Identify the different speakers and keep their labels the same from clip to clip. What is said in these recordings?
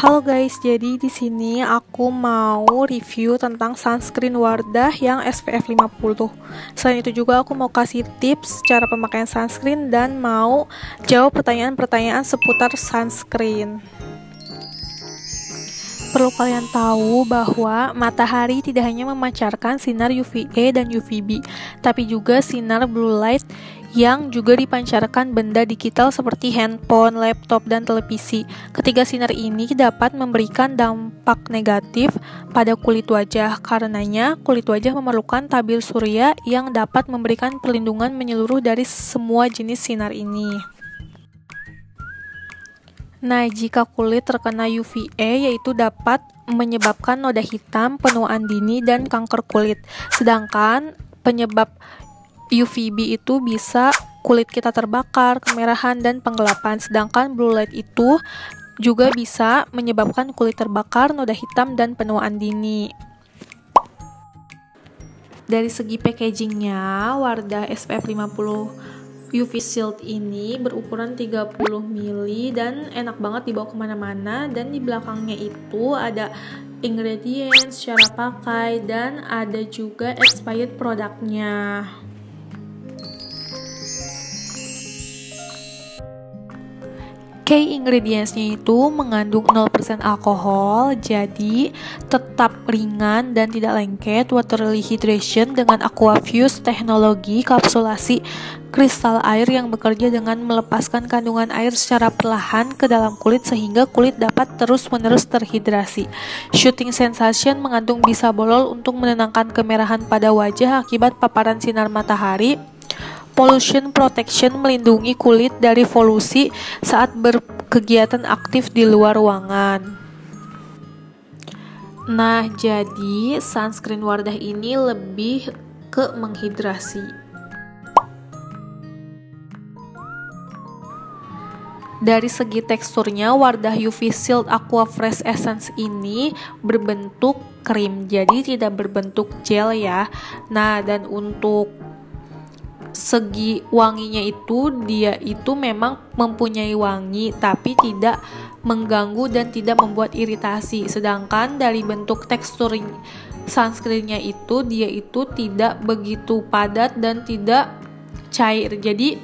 Speaker 1: Halo guys, jadi di sini aku mau review tentang sunscreen Wardah yang SPF 50. Selain itu juga aku mau kasih tips cara pemakaian sunscreen dan mau jawab pertanyaan-pertanyaan seputar sunscreen. Perlu kalian tahu bahwa matahari tidak hanya memancarkan sinar UVA dan UVB, tapi juga sinar blue light yang juga dipancarkan benda digital seperti handphone, laptop, dan televisi. Ketiga sinar ini dapat memberikan dampak negatif pada kulit wajah. Karenanya, kulit wajah memerlukan tabir surya yang dapat memberikan perlindungan menyeluruh dari semua jenis sinar ini. Nah, jika kulit terkena UVA, yaitu dapat menyebabkan noda hitam, penuaan dini, dan kanker kulit. Sedangkan penyebab UVB itu bisa kulit kita terbakar, kemerahan, dan penggelapan. Sedangkan blue light itu juga bisa menyebabkan kulit terbakar, noda hitam, dan penuaan dini. Dari segi packagingnya, Wardah SPF 50 UV Shield ini berukuran 30 ml dan enak banget dibawa kemana-mana. Dan di belakangnya itu ada ingredients, cara pakai, dan ada juga expired produknya. Key ingredientsnya itu mengandung 0% alkohol, jadi tetap ringan dan tidak lengket. Waterly hydration dengan Aquafuse teknologi kapsulasi kristal air yang bekerja dengan melepaskan kandungan air secara perlahan ke dalam kulit sehingga kulit dapat terus-menerus terhidrasi. Shooting sensation mengandung bisabolol untuk menenangkan kemerahan pada wajah akibat paparan sinar matahari. Pollution protection melindungi kulit dari polusi saat berkegiatan aktif di luar ruangan. Nah, jadi sunscreen Wardah ini lebih ke menghidrasi. Dari segi teksturnya, Wardah UV Shield Aqua Fresh Essence ini berbentuk krim, jadi tidak berbentuk gel ya. Nah, dan untuk segi wanginya itu, dia itu memang mempunyai wangi tapi tidak mengganggu dan tidak membuat iritasi. Sedangkan dari bentuk tekstur sunscreennya itu, dia itu tidak begitu padat dan tidak cair, jadi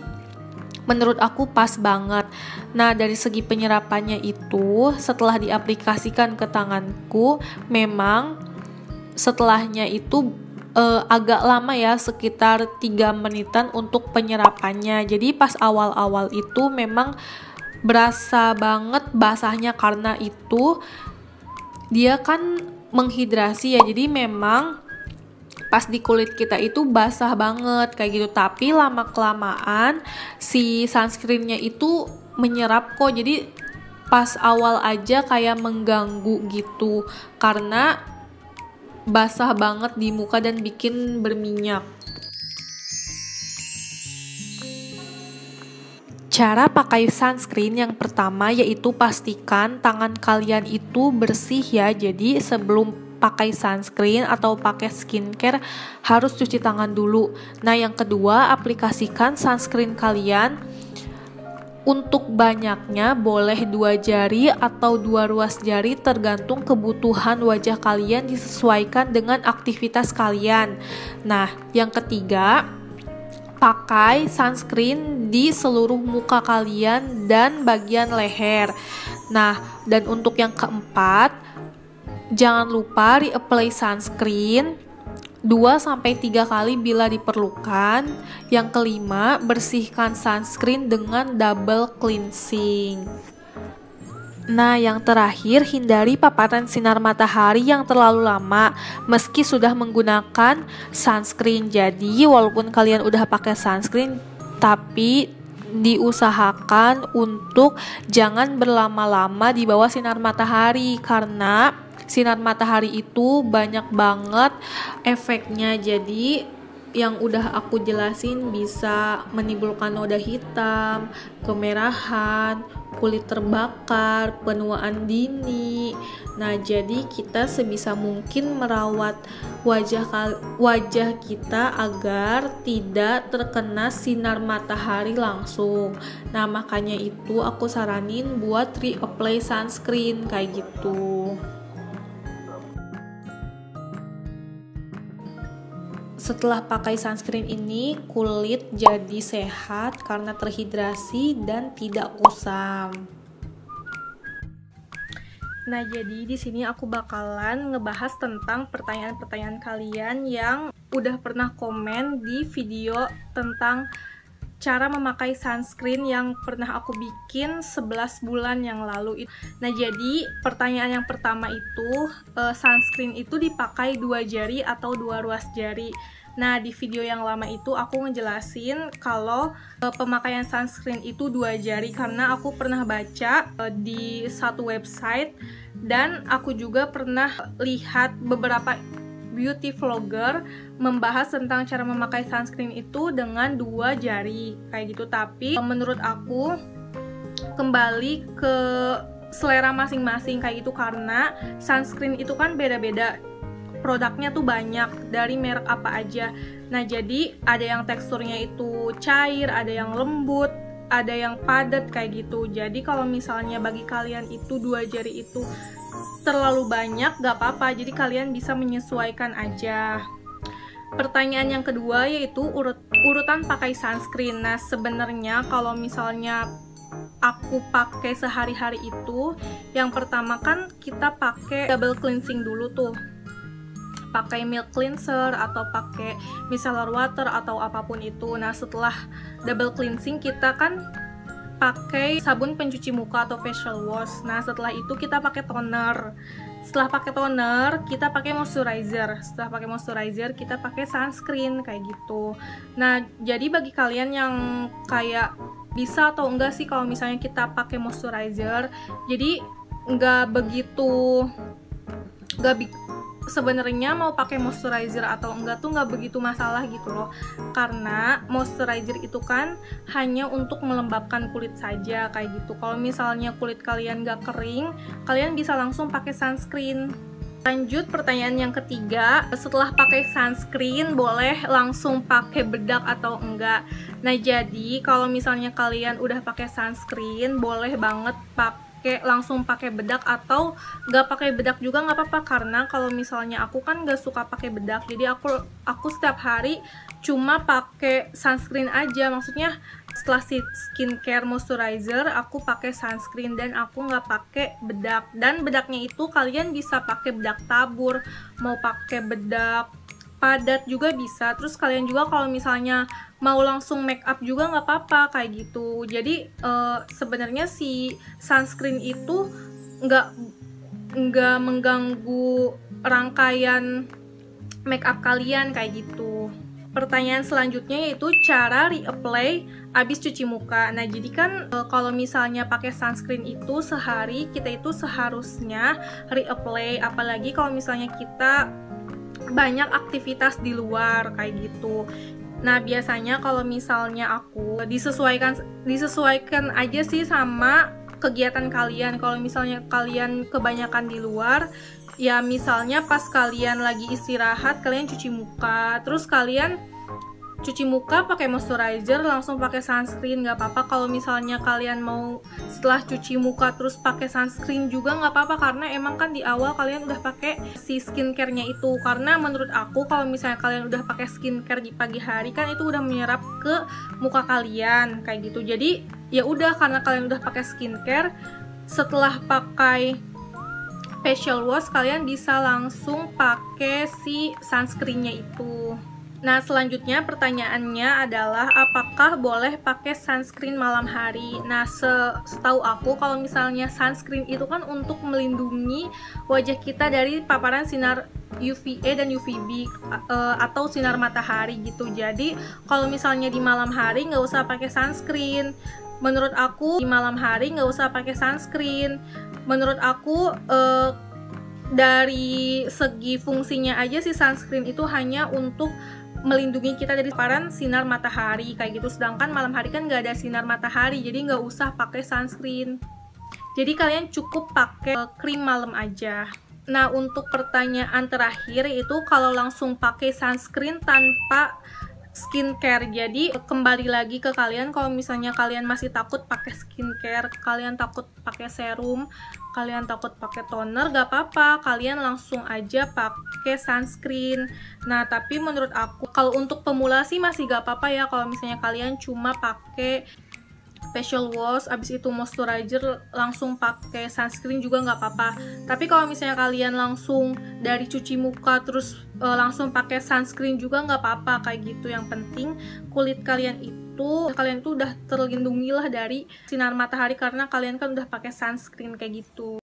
Speaker 1: menurut aku pas banget. Nah, dari segi penyerapannya itu, setelah diaplikasikan ke tanganku, memang setelahnya itu agak lama ya, sekitar 3 menitan untuk penyerapannya. Jadi pas awal-awal itu memang berasa banget basahnya karena itu dia kan menghidrasi ya. Jadi memang pas di kulit kita itu basah banget kayak gitu. Tapi lama-kelamaan si sunscreennya itu menyerap kok. Jadi pas awal aja kayak mengganggu gitu karena basah banget di muka dan bikin berminyak. Cara pakai sunscreen yang pertama yaitu pastikan tangan kalian itu bersih ya. Jadi sebelum pakai sunscreen atau pakai skincare harus cuci tangan dulu. Nah, yang kedua, aplikasikan sunscreen kalian. Untuk banyaknya boleh 2 jari atau 2 ruas jari tergantung kebutuhan wajah kalian, disesuaikan dengan aktivitas kalian. Nah, yang ketiga, pakai sunscreen di seluruh muka kalian dan bagian leher. Nah, dan untuk yang keempat, jangan lupa reapply sunscreen 2-3 kali bila diperlukan. Yang kelima, bersihkan sunscreen dengan double cleansing. Nah, yang terakhir, hindari paparan sinar matahari yang terlalu lama meski sudah menggunakan sunscreen. Jadi, walaupun kalian udah pakai sunscreen, tapi diusahakan untuk jangan berlama-lama di bawah sinar matahari karena sinar matahari itu banyak banget efeknya. Jadi yang udah aku jelasin bisa menimbulkan noda hitam, kemerahan, kulit terbakar, penuaan dini. Nah, jadi kita sebisa mungkin merawat wajah kita agar tidak terkena sinar matahari langsung. Nah, makanya itu aku saranin buat reapply sunscreen kayak gitu. Setelah pakai sunscreen ini, kulit jadi sehat karena terhidrasi dan tidak kusam. Nah, jadi di sini aku bakalan ngebahas tentang pertanyaan-pertanyaan kalian yang udah pernah komen di video tentang cara memakai sunscreen yang pernah aku bikin 11 bulan yang lalu. Nah, jadi pertanyaan yang pertama itu, sunscreen itu dipakai 2 jari atau 2 ruas jari? Nah, di video yang lama itu aku ngejelasin kalau pemakaian sunscreen itu 2 jari karena aku pernah baca di satu website dan aku juga pernah lihat beberapa beauty vlogger membahas tentang cara memakai sunscreen itu dengan 2 jari kayak gitu. Tapi menurut aku kembali ke selera masing-masing kayak gitu, karena sunscreen itu kan beda-beda, produknya tuh banyak, dari merek apa aja. Nah, jadi ada yang teksturnya itu cair, ada yang lembut, ada yang padat kayak gitu. Jadi kalau misalnya bagi kalian itu 2 jari itu terlalu banyak, gak apa-apa, jadi kalian bisa menyesuaikan aja. Pertanyaan yang kedua yaitu urutan pakai sunscreen. Nah, sebenarnya kalau misalnya aku pakai sehari-hari itu, yang pertama kan kita pakai double cleansing dulu tuh, pakai milk cleanser atau pakai micellar water atau apapun itu. Nah, setelah double cleansing kita kan pakai sabun pencuci muka atau facial wash. Nah, setelah itu kita pakai toner. Setelah pakai toner, kita pakai moisturizer. Setelah pakai moisturizer, kita pakai sunscreen kayak gitu. Nah, jadi bagi kalian yang kayak bisa atau enggak sih kalau misalnya kita pakai moisturizer, jadi sebenarnya mau pakai moisturizer atau enggak tuh nggak begitu masalah gitu loh, karena moisturizer itu kan hanya untuk melembabkan kulit saja kayak gitu. Kalau misalnya kulit kalian nggak kering, kalian bisa langsung pakai sunscreen. Lanjut pertanyaan yang ketiga, setelah pakai sunscreen boleh langsung pakai bedak atau enggak? Nah, jadi kalau misalnya kalian udah pakai sunscreen, boleh banget langsung pakai bedak, atau nggak pakai bedak juga nggak apa-apa, karena kalau misalnya aku kan nggak suka pakai bedak, jadi aku setiap hari cuma pakai sunscreen aja. Maksudnya setelah skincare moisturizer aku pakai sunscreen dan aku nggak pakai bedak. Dan bedaknya itu kalian bisa pakai bedak tabur, mau pakai bedak padat juga bisa. Terus kalian juga kalau misalnya mau langsung make up juga nggak apa-apa kayak gitu. Jadi sebenarnya si sunscreen itu nggak mengganggu rangkaian make up kalian kayak gitu. Pertanyaan selanjutnya yaitu cara reapply abis cuci muka. Nah, jadi kan kalau misalnya pakai sunscreen itu sehari, kita itu seharusnya reapply, apalagi kalau misalnya kita banyak aktivitas di luar kayak gitu. Nah, biasanya kalau misalnya aku disesuaikan aja sih sama kegiatan kalian. Kalau misalnya kalian kebanyakan di luar, ya misalnya pas kalian lagi istirahat, kalian cuci muka, terus kalian cuci muka pakai moisturizer, langsung pakai sunscreen, nggak apa-apa. Kalau misalnya kalian mau setelah cuci muka terus pakai sunscreen juga nggak apa-apa, karena emang kan di awal kalian udah pakai si skincare-nya itu. Karena menurut aku kalau misalnya kalian udah pakai skincare di pagi hari, kan itu udah menyerap ke muka kalian kayak gitu. Jadi ya udah, karena kalian udah pakai skincare, setelah pakai facial wash kalian bisa langsung pakai si sunscreen-nya itu. Nah, selanjutnya pertanyaannya adalah apakah boleh pakai sunscreen malam hari? Nah, setahu aku kalau misalnya sunscreen itu kan untuk melindungi wajah kita dari paparan sinar UVA dan UVB atau sinar matahari gitu. Jadi kalau misalnya di malam hari nggak usah pakai sunscreen. Menurut aku di malam hari nggak usah pakai sunscreen. Menurut aku dari segi fungsinya aja sih sunscreen itu hanya untuk melindungi kita dari paparan sinar matahari kayak gitu. Sedangkan malam hari kan nggak ada sinar matahari, jadi nggak usah pakai sunscreen. Jadi kalian cukup pakai krim malam aja. Nah, untuk pertanyaan terakhir itu kalau langsung pakai sunscreen tanpa skincare. Jadi kembali lagi ke kalian, kalau misalnya kalian masih takut pakai skincare, kalian takut pakai serum, kalian takut pakai toner, gak apa-apa, kalian langsung aja pakai sunscreen. Nah, tapi menurut aku kalau untuk pemula sih masih gak apa-apa ya kalau misalnya kalian cuma pakai facial wash, abis itu moisturizer, langsung pakai sunscreen juga nggak apa-apa. Tapi kalau misalnya kalian langsung dari cuci muka terus langsung pakai sunscreen juga nggak apa-apa kayak gitu. Yang penting kulit kalian tuh udah terlindungi lah dari sinar matahari karena kalian kan udah pakai sunscreen kayak gitu.